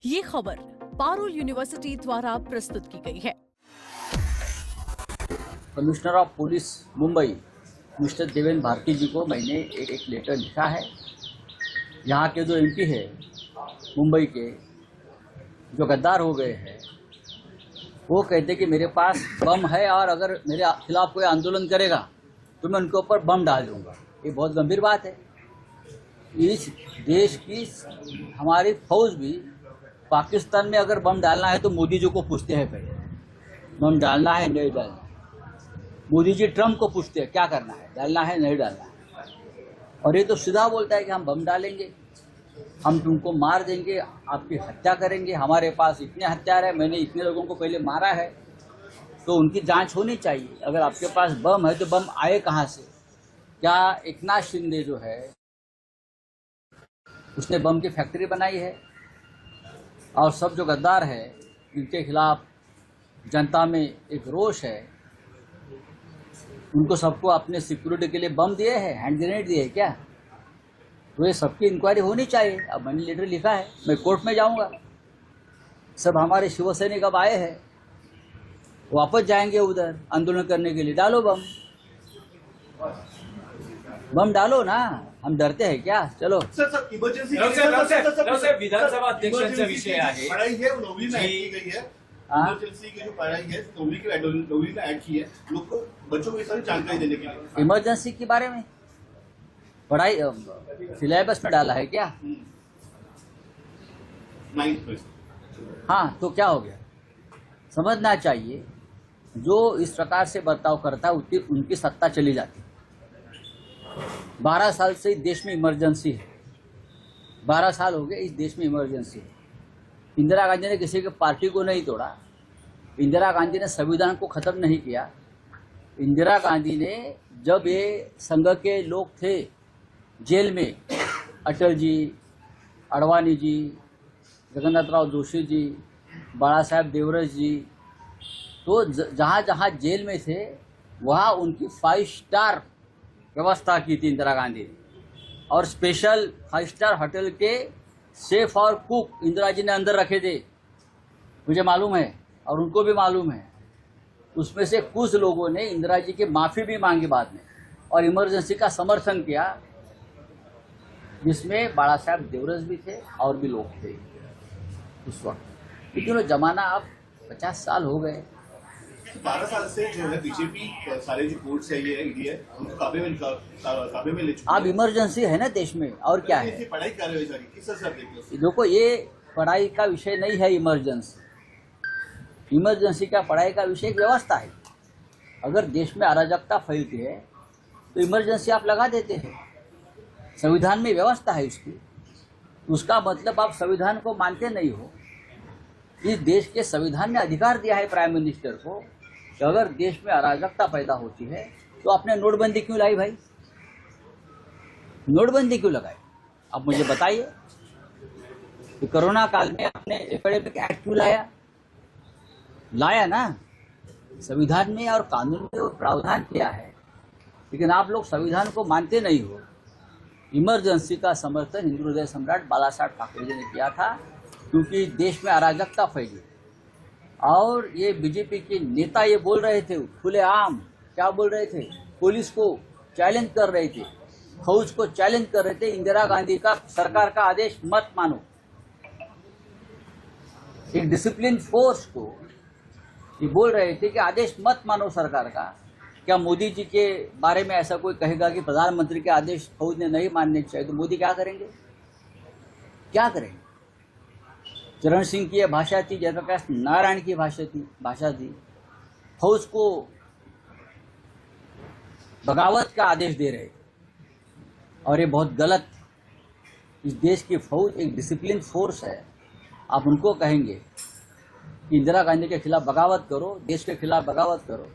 ये खबर पारुल यूनिवर्सिटी द्वारा प्रस्तुत की गई है। Commissioner of police Mumbai mister Devendra Bharti ji को मैंने एक लेटर लिखा है। यहाँ के जो एमपी है मुंबई के, जो गद्दार हो गए हैं, वो कहते कि मेरे पास बम है और अगर मेरे खिलाफ कोई आंदोलन करेगा तो मैं उनके ऊपर बम डाल दूंगा। ये बहुत गंभीर बात है। इस देश की हमारी फौज भी पाकिस्तान में अगर बम डालना है तो मोदी जी को पूछते हैं पहले, बम डालना है नहीं डालना। मोदी जी ट्रम्प को पूछते हैं क्या करना है, डालना है नहीं डालना है। और ये तो सीधा बोलता है कि हम बम डालेंगे, हम तुमको मार देंगे, आपकी हत्या करेंगे, हमारे पास इतने हथियार है, मैंने इतने लोगों को पहले मारा है, तो उनकी जांच होनी चाहिए। अगर आपके पास बम है तो बम आए कहाँ से? क्या एकनाथ शिंदे जो है उसने बम की फैक्ट्री बनाई है? और सब जो गद्दार है इनके खिलाफ जनता में एक रोष है, उनको सबको अपने सिक्योरिटी के लिए बम दिए हैं, हैंड ग्रेनेड दिए हैं क्या? तो ये सबकी इंक्वायरी होनी चाहिए। अब मैंने लेटर लिखा है, मैं कोर्ट में जाऊंगा। सब हमारे शिवसैनिक अब आए हैं, वापस जाएंगे उधर आंदोलन करने के लिए। डालो बम, बम डालो ना, हम डरते हैं क्या? चलो सर इमर्जन्सी विधानसभा अध्यक्षांचा विषय आहे। पढ़ाई है वो नौवीं में ऐड की गई है। इमरजेंसी की जो पढ़ाई है नौवीं में ऐड की है, लोग को बच्चों को सारी जानकारी देने के लिए। इमरजेंसी के बारे में पढ़ाई सिलेबस में डाला है क्या? 9th में। हाँ, तो क्या हो गया? समझना चाहिए, जो इस प्रकार से बर्ताव करता है उनकी सत्ता चली जाती है। 12 साल से इस देश में इमरजेंसी है, 12 साल हो गए इस देश में इमरजेंसी है। इंदिरा गांधी ने किसी की पार्टी को नहीं तोड़ा, इंदिरा गांधी ने संविधान को ख़त्म नहीं किया। इंदिरा गांधी ने जब ये संघ के लोग थे जेल में, अटल जी, अडवाणी जी, जगन्नाथराव जोशी जी, बाला साहेब देवरस जी, तो जहाँ जहाँ जेल में थे वहाँ उनकी 5 स्टार व्यवस्था की थी इंदिरा गांधी ने। और स्पेशल 5 स्टार होटल के शेफ और कुक इंदिरा जी ने अंदर रखे थे, मुझे मालूम है और उनको भी मालूम है। उसमें से कुछ लोगों ने इंदिरा जी की माफ़ी भी मांगी बाद में और इमरजेंसी का समर्थन किया, जिसमें बाला साहेब देवरस भी थे और भी लोग थे उस वक्त। लेकिन ज़माना अब 50 साल हो गए। 12 साल से जो है बीजेपी सारे जो कोर्ट्स है, ये ईडी है, उनको काबे में ले चुकी है। अब इमरजेंसी है ना देश में, और क्या है? पढ़ाई कर रहे हो सारी, किस तरह देखते हो? देखो, ये पढ़ाई का विषय नहीं है इमरजेंसी। इमरजेंसी का पढ़ाई का विषय एक व्यवस्था है। अगर देश में अराजकता फैलती है तो इमरजेंसी आप लगा देते हैं। संविधान में व्यवस्था है उसकी, उसका मतलब आप संविधान को मानते नहीं हो। इस देश के संविधान ने अधिकार दिया है प्राइम मिनिस्टर को कि अगर देश में अराजकता पैदा होती है तो आपने नोटबंदी क्यों लाई भाई? नोटबंदी क्यों लगाई? आप मुझे बताइए कि कोरोना काल में आपने एपिडेमिक एक्ट क्यों लाया ना? संविधान में और कानून में वो प्रावधान किया है, लेकिन आप लोग संविधान को मानते नहीं हो। इमरजेंसी का समर्थन हिंदू हृदय सम्राट बाला साहेब ठाकरे जी ने किया था, क्योंकि देश में अराजकता फैली। और ये बीजेपी के नेता ये बोल रहे थे खुलेआम, क्या बोल रहे थे? पुलिस को चैलेंज कर रहे थे, फौज को चैलेंज कर रहे थे, इंदिरा गांधी का सरकार का आदेश मत मानो। एक डिसिप्लिन फोर्स को ये बोल रहे थे कि आदेश मत मानो सरकार का। क्या मोदी जी के बारे में ऐसा कोई कहेगा कि प्रधानमंत्री के आदेश फौज ने नहीं मानने चाहिए, तो मोदी क्या करेंगे? क्या करेंगे? चरण सिंह की यह भाषा थी, जयप्रकाश नारायण की भाषा थी। फौज को बगावत का आदेश दे रहे, और ये बहुत गलत। इस देश की फौज एक डिसिप्लिन फोर्स है। आप उनको कहेंगे कि इंदिरा गांधी के खिलाफ बगावत करो, देश के खिलाफ बगावत करो,